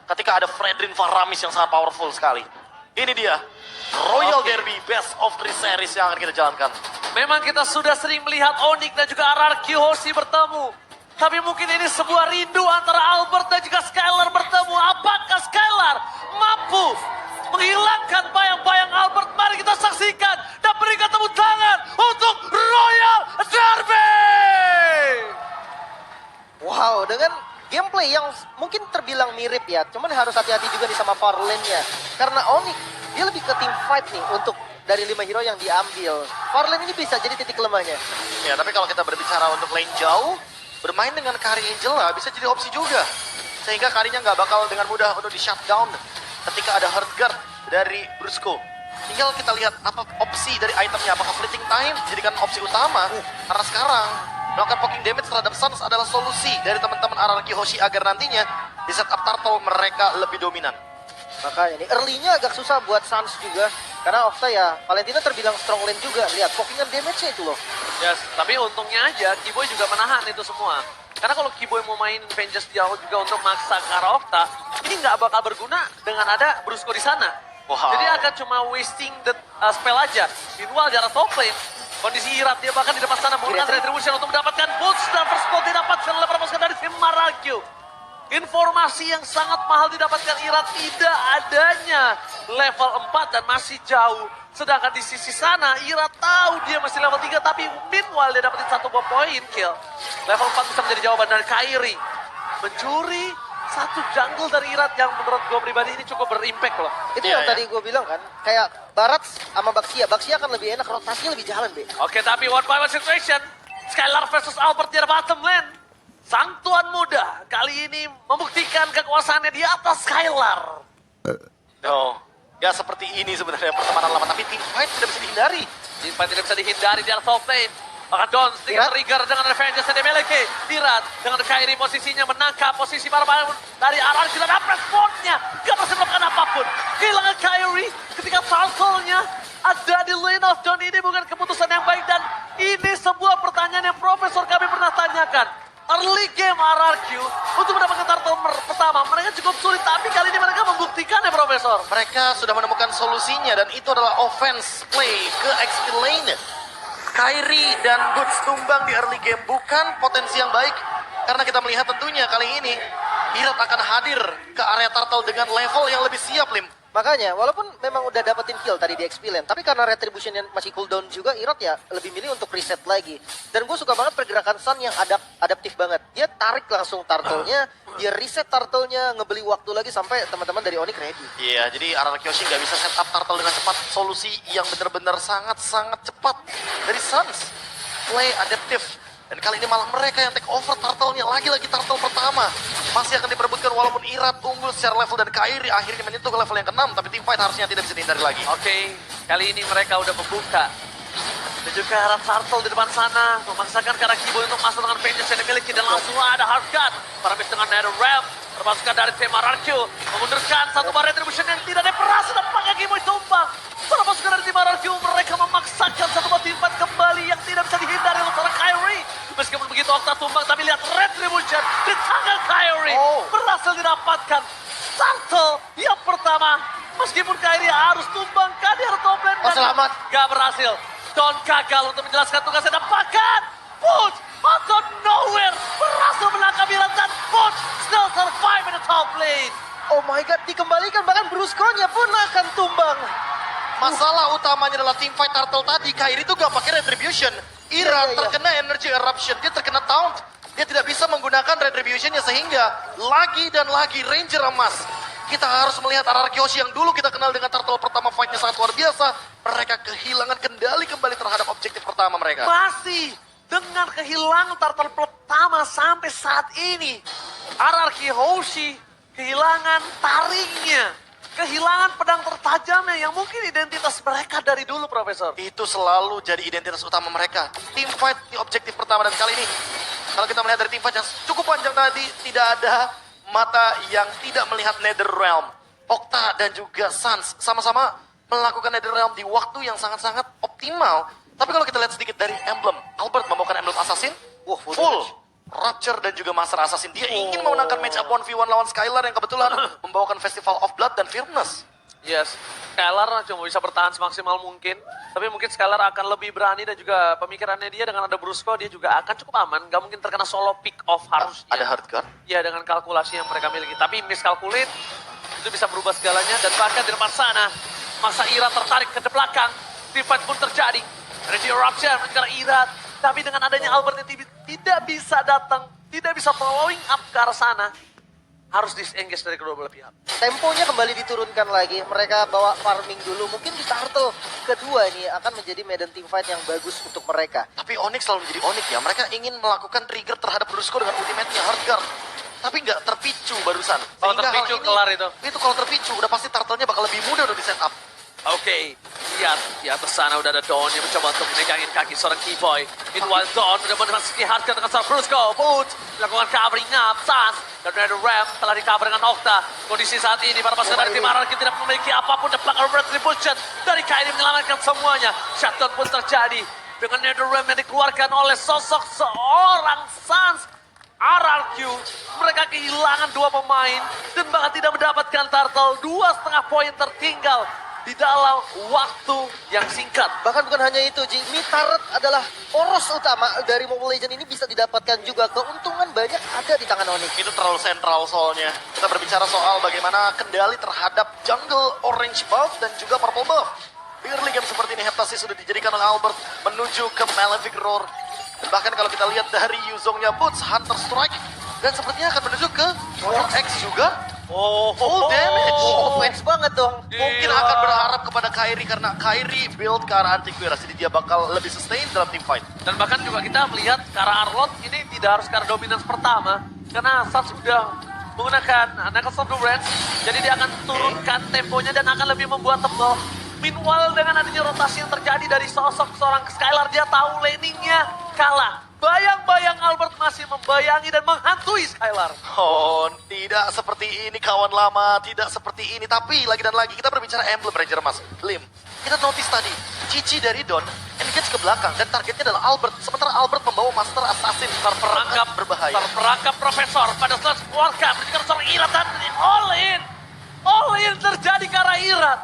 ketika ada Fredrin Faramis yang sangat powerful sekali. Ini dia, Royal Derby Best of 3 Series yang akan kita jalankan. Memang kita sudah sering melihat Onyx dan juga RRQ Hoshi bertemu. Tapi mungkin ini sebuah rindu antara Albert dan juga Skylar bertemu. Apakah Skylar mampu menghilangkan bayang-bayang Albert? Mari kita saksikan dan berikan tepuk tangan untuk Royal Derby! Wow, dengan gameplay yang mungkin terbilang mirip ya. Cuman harus hati-hati juga nih sama power lane-nya. Karena Onyx, dia lebih ke team fight nih untuk dari 5 hero yang diambil. Power lane ini bisa jadi titik lemahnya. Ya, tapi kalau kita berbicara untuk lane jauh, bermain dengan Kari Angela bisa jadi opsi juga. Sehingga Karinya nggak bakal dengan mudah untuk di shutdown ketika ada hard guard dari Brusco. Tinggal kita lihat apa opsi dari itemnya. Apakah fleeting time dijadikan opsi utama? Karena sekarang melakukan poking damage terhadap Suns adalah solusi dari teman-teman RRQ Hoshi agar nantinya di setup turtle mereka lebih dominan. Makanya nih, early-nya agak susah buat Suns juga. Karena Okta ya, Valentina terbilang strong lane juga. Lihat, pokingan damage-nya itu loh. Yes, tapi untungnya aja Kiboy juga menahan itu semua. Karena kalau Kiboy mau main Vengeance jauh juga untuk maksa ke arah Okta, ini nggak bakal berguna dengan ada Brusco di sana. Wow. Jadi akan cuma wasting the spell aja. Meanwhile jarak top lane, kondisi Irat dia bahkan di depan sana menggunakan Retribution untuk mendapatkan boots dan first blood didapatkan oleh perempuan dari tim Maragio. Informasi yang sangat mahal didapatkan Irat tidak adanya level 4 dan masih jauh. Sedangkan di sisi sana Irat tahu dia masih level 3 tapi meanwhile dia dapetin 1 point kill. Level 4 bisa menjadi jawaban dari Kairi. Mencuri satu jungle dari Irat yang menurut gue pribadi ini cukup berimpact loh. Itu Iya, yang iya. tadi gue bilang kan. Kayak Barat sama Baxia. Baxia akan lebih enak, rotasinya lebih jalan, Be. Oke, tapi one by one situation. Skylar versus Albert di bottom lane. Sang tuan muda kali ini membuktikan kekuasaannya di atas Skylar. No, ya seperti ini sebenarnya pertemanan lama, tapi team fight tidak bisa dihindari. Timpa tidak bisa dihindari di atas top lane. Maka Don sedikit Irat. trigger dengan revenge yang dia miliki. Irat dengan Kairi posisinya menangkap posisi para pemain dari arah kita dapat spotnya. Gak bisa melakukan apapun. Kehilangan Kairi ketika turtle-nya ada di lane of John. Ini bukan keputusan yang baik dan ini sebuah pertanyaan yang Profesor kami pernah tanyakan. Early game RRQ untuk mendapatkan turtle pertama mereka cukup sulit, tapi kali ini mereka membuktikan ya Profesor. Mereka sudah menemukan solusinya dan itu adalah offense play ke XP lane. Kairi dan Boots tumbang di early game bukan potensi yang baik karena kita melihat tentunya kali ini Irat akan hadir ke area turtle dengan level yang lebih siap, Lim. Makanya, walaupun memang udah dapetin kill tadi di XP lane, tapi karena retribution yang masih cooldown juga, Irat ya lebih milih untuk reset lagi. Dan gue suka banget pergerakan Sun yang adaptif banget. Dia tarik langsung turtle-nya, dia reset turtle-nya, ngebeli waktu lagi sampai teman-teman dari Onyx ready. Iya, jadi RRQ Hoshi nggak bisa set up turtle dengan cepat. Solusi yang benar-benar sangat-sangat cepat dari Suns. Play adaptif. Dan kali ini malah mereka yang take over turtle-nya. Lagi-lagi turtle pertama. Masih akan diperebutkan walaupun Irat unggul secara level dan Kairi akhirnya menyentuh ke level yang ke-6. Tapi team fight harusnya tidak bisa dihindari lagi. Oke, kali ini mereka udah membuka. Dan juga arah turtle di depan sana. Memaksakan ke arah Kiboy untuk masuk dengan Vengeance yang dimiliki. Dan langsung ada hard cut. Parabis dengan Nether Realm. Termasukkan dari tim RRQ. Memundurkan satu bar retribution yang tidak ada perasa. Dan pakai Kiboy tumbang. Termasukkan dari tim RRQ. Mereka memaksakan satu bar team fight kembali yang tidak bisa dihindari oleh seorang Kairi. Meskipun begitu Okta tumbang. Tapi lihat retribution di tangan Kairi. Berhasil didapatkan. Turtle yang pertama. Meskipun Kairi harus tumbangkan di arah top lane. Oh, selamat. Gak berhasil. Don gagal untuk menjelaskan tugasnya dan bahkan Boot out of nowhere berhasil menangkap Irat dan Boot still survive in the top lane. Oh my god, dikembalikan, bahkan Brusco-nya pun akan tumbang. Masalah utamanya adalah team fight turtle tadi. Kairi itu gak pakai retribution. Irat Iya. terkena energy eruption. Dia terkena taunt. Dia tidak bisa menggunakan retributionnya sehingga lagi dan lagi Ranger emas. Kita harus melihat RRQ Hoshi yang dulu kita kenal dengan turtle pertama fightnya sangat luar biasa. Mereka kehilangan kendali kembali terhadap objektif pertama mereka. Masih dengan kehilangan turtle pertama sampai saat ini. RRQ Hoshi kehilangan taringnya. Kehilangan pedang tertajamnya yang mungkin identitas mereka dari dulu, Profesor. Itu selalu jadi identitas utama mereka. Team fight di objektif pertama dan kali ini. Kalau kita melihat dari team fight yang cukup panjang tadi, tidak ada mata yang tidak melihat Nether Realm. Okta dan juga Suns sama-sama melakukan Nether Realm di waktu yang sangat-sangat optimal. Tapi kalau kita lihat sedikit dari emblem, Albert membawakan emblem Assassin, Wah, full Rapture dan juga Master Assassin. Dia ingin memenangkan match up 1v1 lawan Skylar yang kebetulan membawakan Festival of Blood dan Firmness. Yes, Skylar cuma bisa bertahan semaksimal mungkin. Tapi mungkin Skylar akan lebih berani dan juga pemikirannya dia dengan ada Brusco, dia juga akan cukup aman. Gak mungkin terkena solo pick off harusnya. Ada hard guard. Ya dengan kalkulasi yang mereka miliki. Tapi miscalculate, itu bisa berubah segalanya. Dan bahkan di depan sana, masa Ira tertarik ke belakang. Team fight pun terjadi. Ready Eruption mengejar Ira. Tapi dengan adanya Albert yang tidak bisa datang, tidak bisa following up ke arah sana. Harus disengage dari kedua belah pihak. Temponya kembali diturunkan lagi. Mereka bawa farming dulu. Mungkin di turtle kedua ini akan menjadi medan team fight yang bagus untuk mereka. Tapi Onyx selalu menjadi Onyx ya. Mereka ingin melakukan trigger terhadap Brusco dengan ultimate-nya hard guard. Tapi nggak terpicu barusan. Kalau Sehingga terpicu, hal ini, kelar itu. Itu kalau terpicu, udah pasti turtle-nya bakal lebih mudah untuk di set up. Oke, lihat di atas sana udah ada Dawn yang mencoba untuk megangin kaki seorang Keyboy. Meanwhile Dawn udah memasuki hardcore dengan seorang Brusco. Boots melakukan covering up, Sans dan ada Ram telah di cover dengan Okta. Kondisi saat ini para pasukan dari tim Araki tidak memiliki apapun dan belakang retribution dari Kairi menyelamatkan semuanya. Shutdown pun terjadi dengan NetherRealm yang dikeluarkan oleh sosok seorang Sans. RRQ, mereka kehilangan 2 pemain dan bahkan tidak mendapatkan turtle. 2,5 poin tertinggal di dalam waktu yang singkat. Bahkan bukan hanya itu, Jimmy Turret adalah poros utama dari Mobile Legends ini bisa didapatkan juga. Keuntungan banyak ada di tangan Onyx. Itu terlalu sentral soalnya. Kita berbicara soal bagaimana kendali terhadap jungle orange buff dan juga purple buff. Di early game seperti ini, Heptasis sudah dijadikan oleh Albert menuju ke Malefic Roar. Dan bahkan kalau kita lihat dari Yuzongnya Boots, Hunter Strike, dan sepertinya akan menuju ke X juga. Full damage. Offense banget dong. Mungkin akan berharap kepada Kairi karena Kairi build ke arah Antiquirus. Jadi dia bakal lebih sustain dalam team fight. Dan bahkan juga kita melihat ke arah Arlot ini tidak harus ke arah dominance pertama. Karena Sans sudah menggunakan Knuckles of the Range. Jadi dia akan turunkan temponya dan akan lebih membuat tebal. Meanwhile dengan adanya rotasi yang terjadi dari sosok seorang Skylar, dia tahu laningnya kalah. Bayang-bayang Albert masih membayangi dan menghantui Skylar. Oh, tidak seperti ini kawan lama, tidak seperti ini. Tapi lagi dan lagi kita berbicara Emblem Ranger Mas. Lim, kita notice tadi, Cici dari Don engage ke belakang dan targetnya adalah Albert. Sementara Albert membawa Master Assassin terperangkap berbahaya. Terperangkap Profesor pada saat keluarga menjadikan seorang Irat dan all in. All in terjadi ke arah Irat.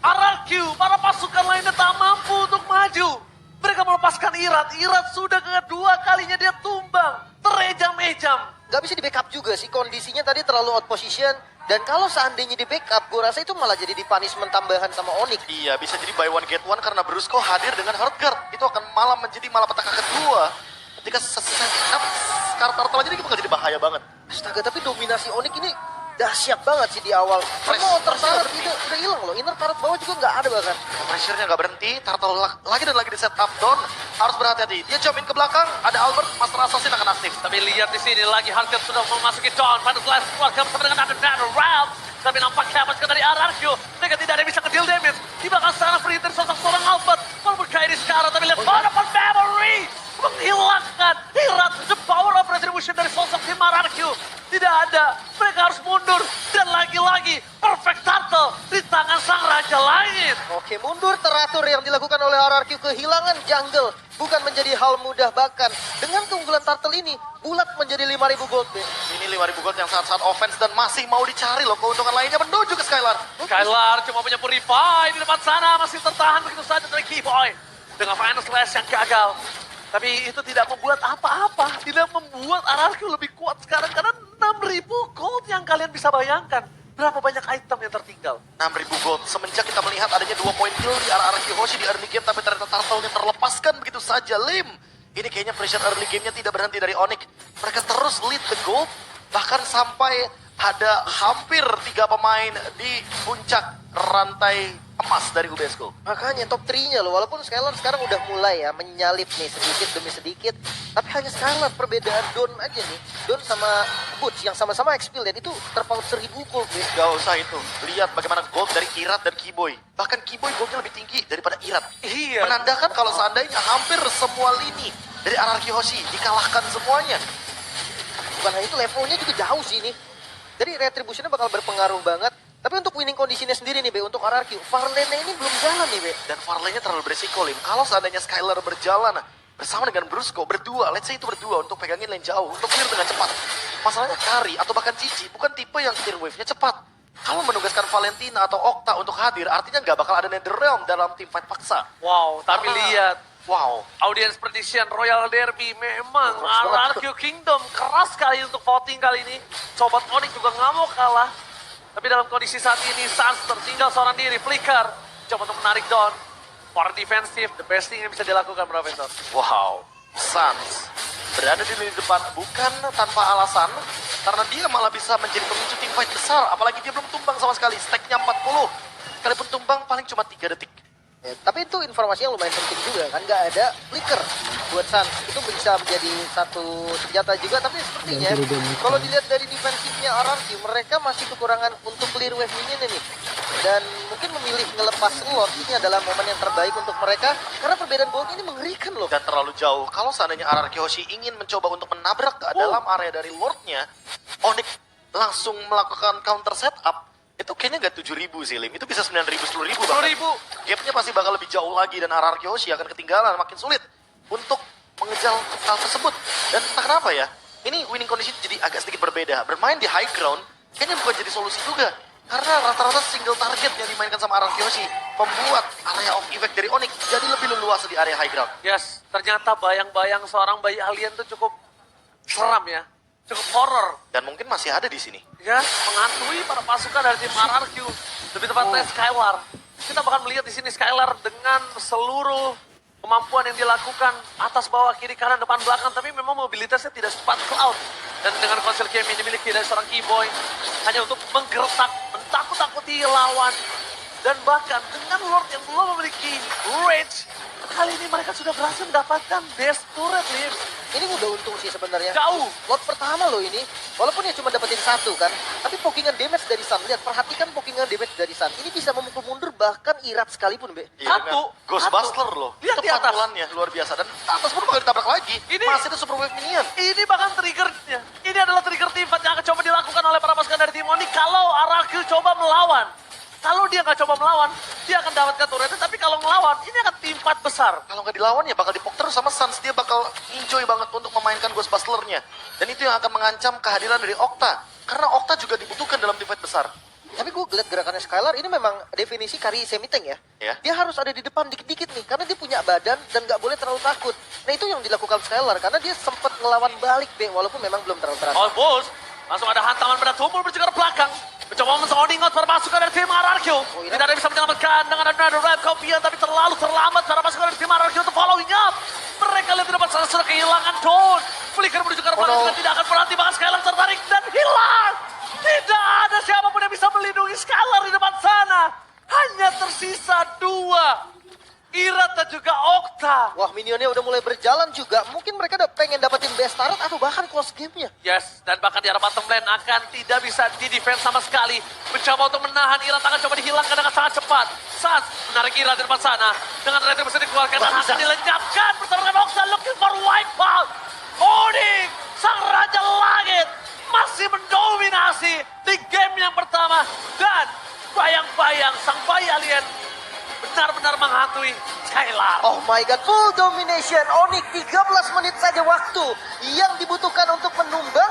RRQ, para pasukan lainnya tak mampu untuk maju. Mereka melepaskan Irat. Irat sudah kedua kalinya dia tumbang. Terejam-ejam. Gak bisa di backup juga sih, kondisinya tadi terlalu out position. Dan kalau seandainya di backup, gue rasa itu malah jadi di punishment tambahan sama Onyx. Iya, bisa jadi buy one get one karena Brusco hadir dengan hard guard. Itu akan malah menjadi malapetaka kedua. Ketika Skartar aja ini bakal jadi bahaya banget. Astaga, tapi dominasi Onyx ini dahsyat banget sih di awal. Semua turret itu udah hilang loh. Inner turret bawah juga nggak ada bahkan. Pressure-nya nggak berhenti, Turtle lagi dan lagi di setup down. Harus berhati-hati. Dia jump in ke belakang, ada Albert, Master Assassin akan aktif. Tapi lihat di sini lagi Harkat sudah memasuki Dawn. Pada setelah keluarga bersama dengan Underground Round. Tapi nampaknya pasukan dari RRQ. Mereka tidak ada yang bisa ke-deal damage. Di belakang sana free dari sosok seorang Albert. Walaupun Kairi sekarang, tapi lihat Wonderful Memory. Menghilangkan Hirat, the power of retribution dari sosok tim RRQ. Tidak ada, mereka harus mundur. Dan lagi-lagi, perfect turtle di tangan sang Raja Langit. Oke, mundur teratur yang dilakukan oleh RRQ. Kehilangan jungle bukan menjadi hal mudah, bahkan dengan keunggulan turtle ini bulat menjadi 5.000 gold. Ini 5.000 gold yang sangat-sangat offense dan masih mau dicari loh keuntungan lainnya menuju ke Skylar. Skylar cuma punya Purify di depan sana, masih tertahan begitu saja dari Keyboy. Dengan Final Slash yang gagal. Tapi itu tidak membuat apa-apa, tidak membuat RRQ lebih kuat sekarang karena 6.000 gold yang kalian bisa bayangkan. Berapa banyak item yang tertinggal? 6.000 gold. Semenjak kita melihat adanya 2 poin kill di RRQ Hoshi di early game, tapi ternyata Turtle-nya terlepaskan begitu saja. Lim, ini kayaknya pressure early game-nya tidak berhenti dari Onyx. Mereka terus lead the gold, bahkan sampai ada hampir 3 pemain di puncak rantai emas dari UBSGO. Makanya top 3-nya loh, walaupun Skylar sekarang udah mulai ya menyalip nih sedikit demi sedikit. Tapi hanya Skylar, perbedaan Don aja nih. Don sama Boots yang sama-sama XP dan itu terpaut 1.000 gold. Gak usah itu. Lihat bagaimana gold dari Irat dan Keyboy. Bahkan Keyboy goldnya lebih tinggi daripada Irat. Iya. Menandakan kalau seandainya hampir semua lini dari RRQ Hoshi dikalahkan semuanya. Bukan hanya itu, levelnya juga jauh sih ini. Jadi retributionnya bakal berpengaruh banget. Tapi untuk winning kondisinya sendiri nih, Be, untuk RRQ, Farlane ini belum jalan nih, Be. Dan Farlane-nya terlalu beresiko, Lim. Kalau seandainya Skylar berjalan, bersama dengan Brusco berdua, let's say itu berdua untuk pegangin lane jauh, untuk clear dengan cepat. Masalahnya Kari atau bahkan Cici bukan tipe yang clear wave-nya cepat. Kalau menugaskan Valentina atau Okta untuk hadir, artinya nggak bakal ada Netherrealm dalam tim fight paksa. Wow, tapi Karena- lihat. Wow, Audience Prediction Royal Derby memang Keras banget. RRQ Kingdom keras sekali untuk voting kali ini. Sobat Onyx juga nggak mau kalah. Tapi dalam kondisi saat ini, Sans tertinggal seorang diri. Flicker coba untuk menarik down. For defensif, the best thing yang bisa dilakukan, Profesor. wow. Suns berada di lini depan bukan tanpa alasan, karena dia malah bisa menjadi pemicu tim fight besar. Apalagi dia belum tumbang sama sekali, stacknya 40. Sekalipun tumbang paling cuma 3 detik. Ya, tapi itu informasi yang lumayan penting juga kan, nggak ada flicker buat Suns. Itu bisa menjadi satu senjata juga, tapi sepertinya kalau dilihat dari defensifnya RRQ, mereka masih kekurangan untuk clear wave minion ini. Dan mungkin memilih ngelepas Lord ini adalah momen yang terbaik untuk mereka, karena perbedaan board ini mengerikan loh. Dan terlalu jauh. Kalau seandainya RRQ Hoshi ingin mencoba untuk menabrak ke dalam area dari Lordnya, Onyx langsung melakukan counter setup, itu kayaknya nggak 7.000 sih, Lim. Itu bisa 9.000, 10.000 bahkan. 10.000. Gapnya pasti bakal lebih jauh lagi dan RRQ Hoshi akan ketinggalan, makin sulit untuk mengejar hal tersebut. Dan entah kenapa ya, ini winning condition jadi agak sedikit berbeda. Bermain di high ground kayaknya bukan jadi solusi juga. Karena rata-rata single target yang dimainkan sama RRQ Hoshi membuat area of effect dari Onyx jadi lebih leluasa di area high ground. Yes, ternyata bayang-bayang seorang bayi alien itu cukup seram ya. Cukup horror. Dan mungkin masih ada di sini. Ya, menghantui para pasukan dari tim RRQ. Lebih tepatnya Skylar. Kita bahkan melihat di sini Skylar dengan seluruh kemampuan yang dilakukan atas bawah kiri kanan depan belakang, tapi memang mobilitasnya tidak secepat Cloud. Dan dengan konsel game yang dimiliki dari seorang Keyboy hanya untuk menggertak, mentakut-takuti lawan. Dan bahkan dengan Lord yang belum memiliki Rage, kali ini mereka sudah berhasil mendapatkan best turret, Liv. Ini udah untung sih sebenarnya. Jauh. Lot pertama loh ini, walaupun ya cuma dapetin satu kan, tapi pokingan damage dari Sun, lihat perhatikan pokingan damage dari Sun. Ini bisa memukul mundur bahkan Irat sekalipun, Be. Iya, Satu. dengan Ghostbuster Satu. loh. Lihat Itu di atas. pantulannya luar biasa. Dan atas pun bakal ditabrak lagi. Ini- Masih ada super wave minion. Ini bahkan triggernya. Ini adalah trigger team fight yang akan coba dilakukan oleh para pasukan dari tim Onyx kalau RRQ coba melawan. Kalau dia nggak coba melawan, dia akan dapatkan turretnya. Tapi kalau melawan, ini akan tim fight besar. Kalau nggak dilawan ya bakal dipok terus sama Suns. Dia bakal enjoy banget untuk memainkan Ghostbuster-nya. Dan itu yang akan mengancam kehadiran dari Okta. Karena Okta juga dibutuhkan dalam tim fight besar. Tapi gue ngeliat gerakannya Skylar ini memang definisi kari semi-tank ya. Ya. Dia harus ada di depan dikit-dikit nih, karena dia punya badan dan nggak boleh terlalu takut. Nah itu yang dilakukan Skylar, karena dia sempat ngelawan balik, Be, walaupun memang belum terlalu berhasil. Oh bos, langsung ada hantaman pada tumpul berjaga ke belakang. Mencoba men-sounding out para pasukan dari tim RRQ. iya. Tidak ada yang bisa menyelamatkan dengan ada red Copian, tapi terlalu terlambat para pasukan dari tim RRQ untuk following up. Mereka lihat di depan sana sudah kehilangan Dawn. Flicker menuju ke arah Oh, no. dan tidak akan berhenti, bahkan Skylar tertarik dan hilang. Tidak ada siapapun yang bisa melindungi Skylar di depan sana. Hanya tersisa 2. Irat dan juga Okta. Wah, minionnya udah mulai berjalan juga. Mungkin mereka udah pengen dapetin best turret atau bahkan close game-nya. Yes, dan bahkan di arah bottom lane akan tidak bisa di-defense sama sekali. Mencoba untuk menahan Irat akan coba dihilangkan dengan sangat cepat. Sans menarik Irat di depan sana. Dengan red yang bisa dikeluarkan dan akan dilenyapkan bersama dengan Okta looking for wipeout. Onyx, sang Raja Langit, masih mendominasi di game yang pertama. Dan bayang-bayang sang bayi alien benar-benar menghantui Skylar. Oh my god, full domination. Onyx 13 menit saja waktu yang dibutuhkan untuk menumba